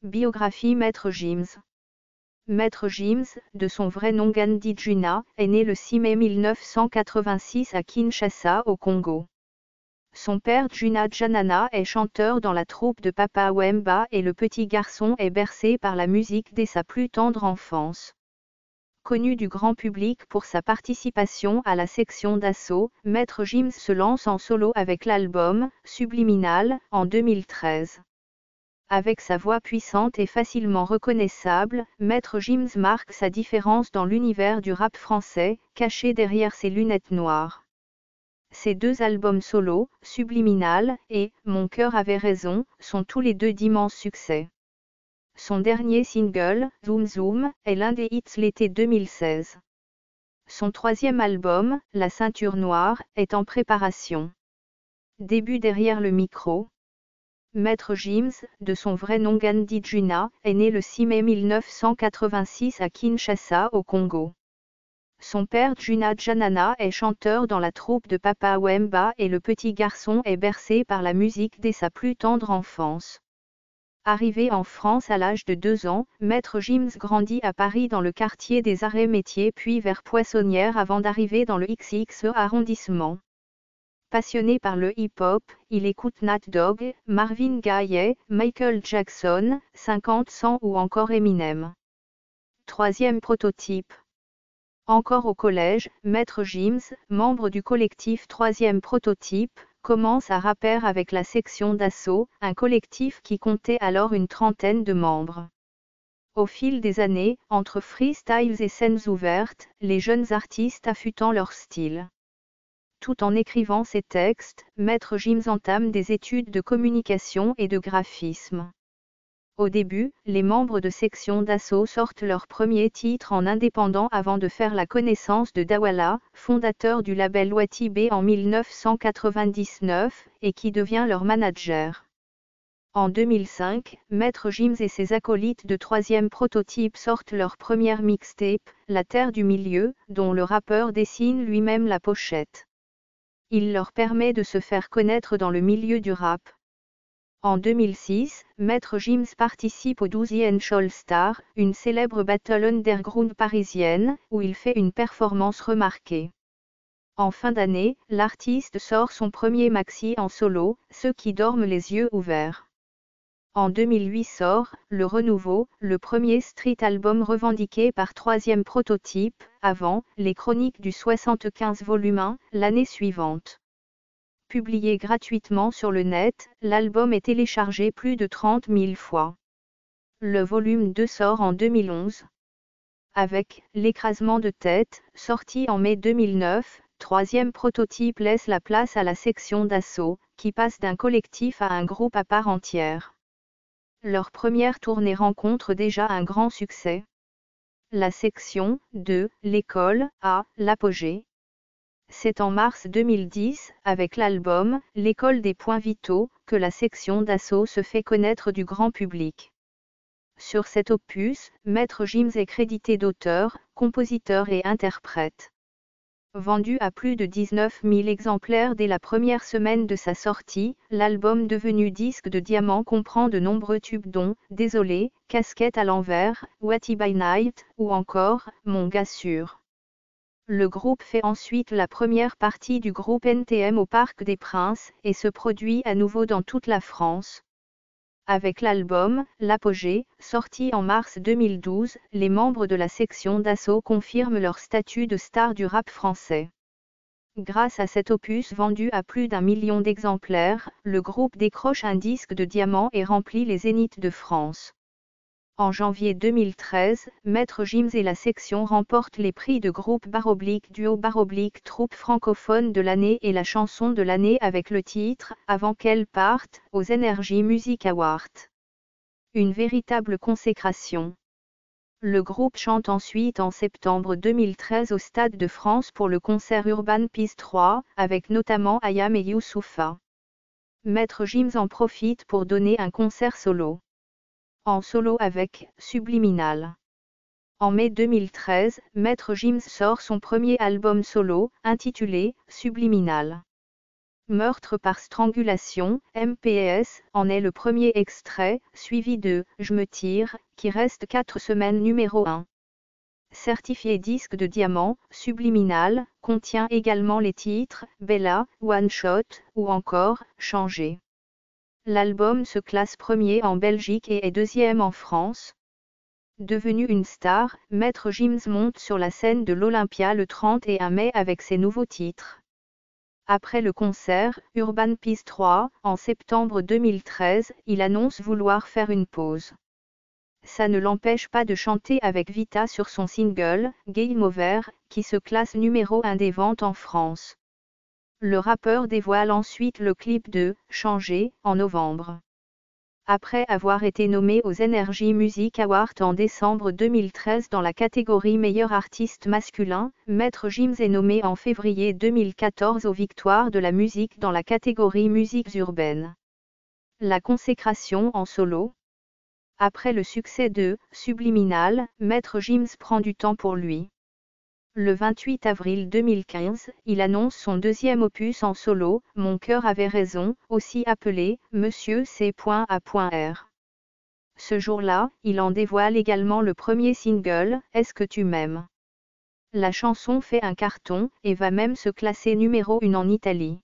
Biographie Maître Gims. Maître Gims, de son vrai nom Gandhi Juna, est né le 6 mai 1986 à Kinshasa au Congo. Son père Juna Janana est chanteur dans la troupe de Papa Wemba et le petit garçon est bercé par la musique dès sa plus tendre enfance. Connu du grand public pour sa participation à la section d'assaut, Maître Gims se lance en solo avec l'album « Subliminal » en 2013. Avec sa voix puissante et facilement reconnaissable, Maître Gims marque sa différence dans l'univers du rap français, caché derrière ses lunettes noires. Ses deux albums solo, Subliminal et Mon cœur avait raison, sont tous les deux d'immenses succès. Son dernier single, Zoom Zoom, est l'un des hits l'été 2016. Son troisième album, La ceinture noire, est en préparation. Début derrière le micro. Maître Gims, de son vrai nom Gandhi Juna, est né le 6 mai 1986 à Kinshasa au Congo. Son père Juna Janana est chanteur dans la troupe de Papa Wemba et le petit garçon est bercé par la musique dès sa plus tendre enfance. Arrivé en France à l'âge de 2 ans, Maître Gims grandit à Paris dans le quartier des Arts-et-Métiers puis vers Poissonnière avant d'arriver dans le XXe arrondissement. Passionné par le hip-hop, il écoute Nat Dogg, Marvin Gaye, Michael Jackson, 50 Cent ou encore Eminem. Troisième prototype. Encore au collège, Maître Gims, membre du collectif Troisième prototype, commence à rapper avec la section d'assaut, un collectif qui comptait alors une trentaine de membres. Au fil des années, entre freestyles et scènes ouvertes, les jeunes artistes affûtant leur style. Tout en écrivant ses textes, Maître Gims entame des études de communication et de graphisme. Au début, les membres de section d'assaut sortent leur premier titre en indépendant avant de faire la connaissance de Dawala, fondateur du label Watibé en 1999, et qui devient leur manager. En 2005, Maître Gims et ses acolytes de troisième prototype sortent leur première mixtape, La Terre du Milieu, dont le rappeur dessine lui-même la pochette. Il leur permet de se faire connaître dans le milieu du rap. En 2006, Maître Gims participe au 12e All Star, une célèbre battle underground parisienne, où il fait une performance remarquée. En fin d'année, l'artiste sort son premier maxi en solo, Ceux qui dorment les yeux ouverts. En 2008 sort Le Renouveau, le premier street album revendiqué par Troisième prototype, avant Les Chroniques du 75 volume 1, l'année suivante. Publié gratuitement sur le net, l'album est téléchargé plus de 30 000 fois. Le volume 2 sort en 2011. Avec L'écrasement de tête, sorti en mai 2009, Troisième prototype laisse la place à la section d'assaut, qui passe d'un collectif à un groupe à part entière. Leur première tournée rencontre déjà un grand succès. La section, de l'école, à l'apogée. C'est en mars 2010, avec l'album « L'école des points vitaux », que la section d'assaut se fait connaître du grand public. Sur cet opus, Maître Gims est crédité d'auteur, compositeur et interprète. Vendu à plus de 19 000 exemplaires dès la première semaine de sa sortie, l'album devenu disque de diamant comprend de nombreux tubes dont « Désolé »,« Casquette à l'envers »,« Wati by Night » ou encore « Mon gars sûr ». Le groupe fait ensuite la première partie du groupe NTM au Parc des Princes et se produit à nouveau dans toute la France. Avec l'album « L'Apogée », sorti en mars 2012, les membres de la section d'assaut confirment leur statut de star du rap français. Grâce à cet opus vendu à plus d'1 million d'exemplaires, le groupe décroche un disque de diamant et remplit les zéniths de France. En janvier 2013, Maître Gims et la section remportent les prix de groupe duo troupe francophone de l'année et la chanson de l'année avec le titre « Avant qu'elle parte » aux Energy Music Awards. Une véritable consécration. Le groupe chante ensuite en septembre 2013 au Stade de France pour le concert Urban Peace 3, avec notamment Ayam et Youssoupha. Maître Gims en profite pour donner un concert solo. En solo avec Subliminal. En mai 2013, Maître Gims sort son premier album solo, intitulé Subliminal. Meurtre par strangulation, MPS, en est le premier extrait, suivi de Je me tire, qui reste 4 semaines numéro 1. Certifié disque de diamant, Subliminal, contient également les titres Bella, One Shot, ou encore Changer. L'album se classe premier en Belgique et est deuxième en France. Devenu une star, Maître Gims monte sur la scène de l'Olympia le 31 mai avec ses nouveaux titres. Après le concert Urban Peace 3, en septembre 2013, il annonce vouloir faire une pause. Ça ne l'empêche pas de chanter avec Vita sur son single Game Over, qui se classe numéro 1 des ventes en France. Le rappeur dévoile ensuite le clip de Changer en novembre. Après avoir été nommé aux Energy Music Awards en décembre 2013 dans la catégorie meilleur artiste masculin, Maître Gims est nommé en février 2014 aux Victoires de la musique dans la catégorie musiques urbaines. La consécration en solo. Après le succès de Subliminal, Maître Gims prend du temps pour lui. Le 28 avril 2015, il annonce son deuxième opus en solo, Mon cœur avait raison, aussi appelé Monsieur C.A.R. Ce jour-là, il en dévoile également le premier single, Est-ce que tu m'aimes? La chanson fait un carton, et va même se classer numéro 1 en Italie.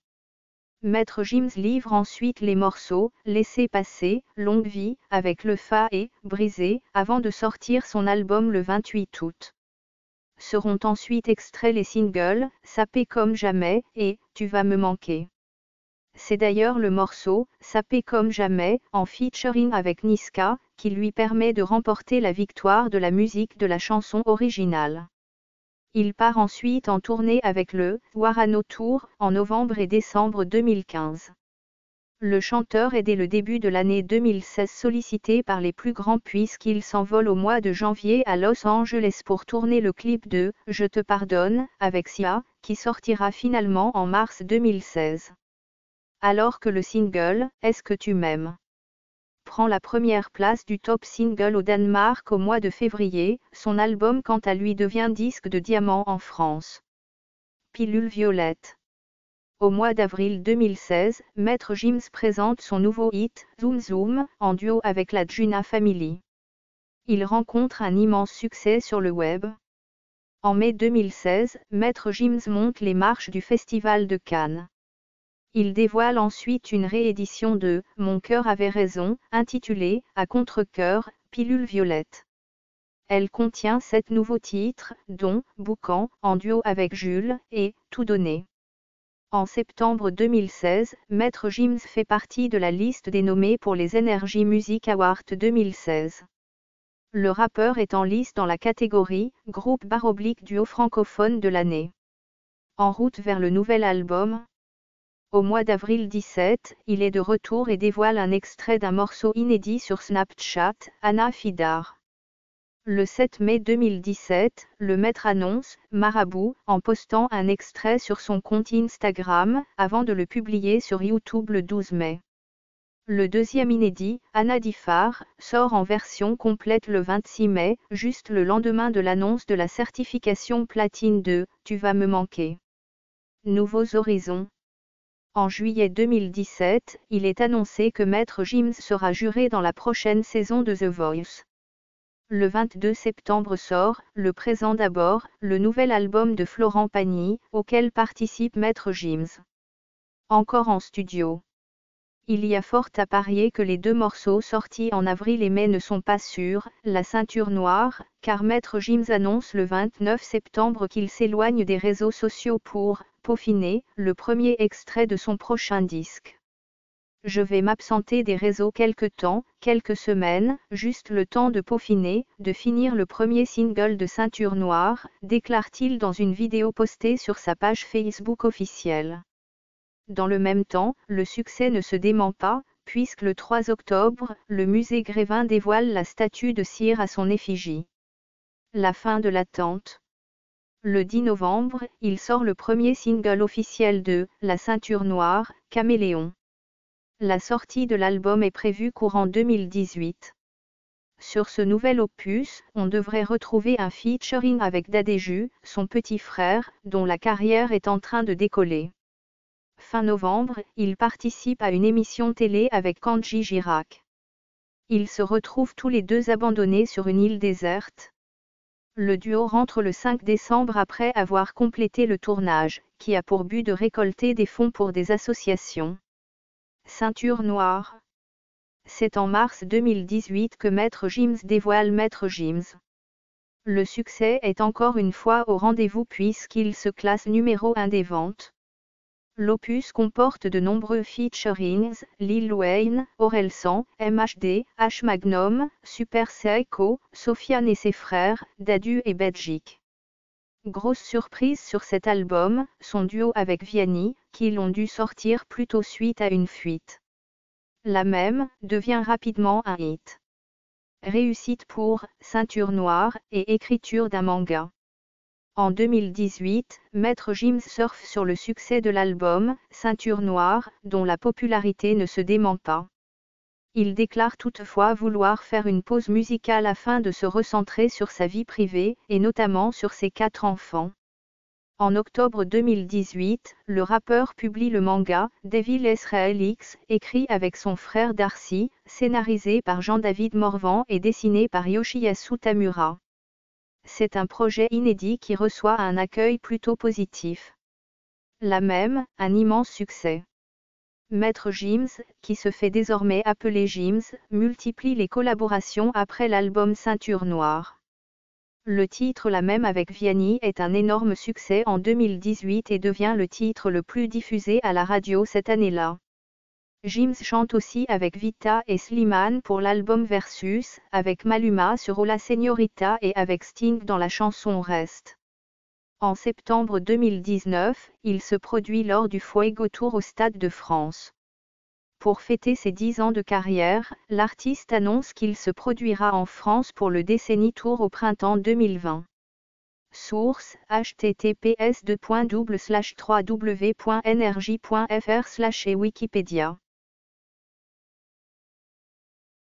Maître Gims livre ensuite les morceaux, Laissez passer, Longue vie, avec le Fa et Brisé, avant de sortir son album le 28 août. Seront ensuite extraits les singles, Sapé comme jamais, et Tu vas me manquer. C'est d'ailleurs le morceau, Sapé comme jamais, en featuring avec Niska, qui lui permet de remporter la victoire de la musique de la chanson originale. Il part ensuite en tournée avec le Warano Tour, en novembre et décembre 2015. Le chanteur est dès le début de l'année 2016 sollicité par les plus grands puisqu'il s'envole au mois de janvier à Los Angeles pour tourner le clip de « Je te pardonne » avec Sia, qui sortira finalement en mars 2016. Alors que le single « Est-ce que tu m'aimes » prend la première place du top single au Danemark au mois de février, son album quant à lui devient disque de diamant en France. Pilule violette. Au mois d'avril 2016, Maître Gims présente son nouveau hit, Zoom Zoom, en duo avec la Juna Family. Il rencontre un immense succès sur le web. En mai 2016, Maître Gims monte les marches du Festival de Cannes. Il dévoile ensuite une réédition de « Mon cœur avait raison », intitulée « À contre-cœur, Pilule violette ». Elle contient 7 nouveaux titres, dont « Boucan » en duo avec Jules, et « Tout donné ». En septembre 2016, Maître Gims fait partie de la liste des nommés pour les Energy Music Awards 2016. Le rappeur est en lice dans la catégorie « Groupe / duo francophone de l'année ». En route vers le nouvel album. Au mois d'avril 17, il est de retour et dévoile un extrait d'un morceau inédit sur Snapchat, Anna Fidar. Le 7 mai 2017, le maître annonce « Marabout » en postant un extrait sur son compte Instagram, avant de le publier sur YouTube le 12 mai. Le deuxième inédit, Anna Difar, sort en version complète le 26 mai, juste le lendemain de l'annonce de la certification platine de « Tu vas me manquer ». Nouveaux horizons. En juillet 2017, il est annoncé que Maître Gims sera juré dans la prochaine saison de The Voice. Le 22 septembre sort, Le présent d'abord, le nouvel album de Florent Pagny, auquel participe Maître Gims. Encore en studio. Il y a fort à parier que les 2 morceaux sortis en avril et mai ne sont pas sûrs, La ceinture noire, car Maître Gims annonce le 29 septembre qu'il s'éloigne des réseaux sociaux pour peaufiner le premier extrait de son prochain disque. Je vais m'absenter des réseaux quelques semaines, juste le temps de peaufiner, de finir le premier single de Ceinture Noire, déclare-t-il dans une vidéo postée sur sa page Facebook officielle. Dans le même temps, le succès ne se dément pas, puisque le 3 octobre, le musée Grévin dévoile la statue de cire à son effigie. La fin de l'attente. Le 10 novembre, il sort le premier single officiel de La ceinture noire, Caméléon. La sortie de l'album est prévue courant 2018. Sur ce nouvel opus, on devrait retrouver un featuring avec Dadéju, son petit frère, dont la carrière est en train de décoller. Fin novembre, il participe à une émission télé avec Kenji Girac. Ils se retrouvent tous les deux abandonnés sur une île déserte. Le duo rentre le 5 décembre après avoir complété le tournage, qui a pour but de récolter des fonds pour des associations. Ceinture noire. C'est en mars 2018 que Maître Gims dévoile Maître Gims. Le succès est encore une fois au rendez-vous puisqu'il se classe numéro 1 des ventes. L'opus comporte de nombreux featurings, Lil Wayne, Orelsan, MHD, H Magnum, Super Psycho, Sofiane et ses frères, Dadu et Bedjik. Grosse surprise sur cet album, son duo avec Vianney, qu'ils ont dû sortir plus tôt suite à une fuite. La même devient rapidement un hit. Réussite pour Ceinture noire et écriture d'un manga. En 2018, Maître Gims surfe sur le succès de l'album Ceinture noire, dont la popularité ne se dément pas. Il déclare toutefois vouloir faire une pause musicale afin de se recentrer sur sa vie privée, et notamment sur ses 4 enfants. En octobre 2018, le rappeur publie le manga Devil Israel X, écrit avec son frère Darcy, scénarisé par Jean-David Morvan et dessiné par Yoshiyasu Tamura. C'est un projet inédit qui reçoit un accueil plutôt positif. La même, un immense succès. Maître Gims, qui se fait désormais appeler Gims, multiplie les collaborations après l'album Ceinture noire. Le titre La même avec Vianney est un énorme succès en 2018 et devient le titre le plus diffusé à la radio cette année-là. Gims chante aussi avec Vita et Slimane pour l'album Versus, avec Maluma sur Hola Señorita et avec Sting dans la chanson Reste. En septembre 2019, il se produit lors du Fuego Tour au Stade de France. Pour fêter ses 10 ans de carrière, l'artiste annonce qu'il se produira en France pour le Décennie Tour au printemps 2020. Source https://www.energie.fr/ et Wikipédia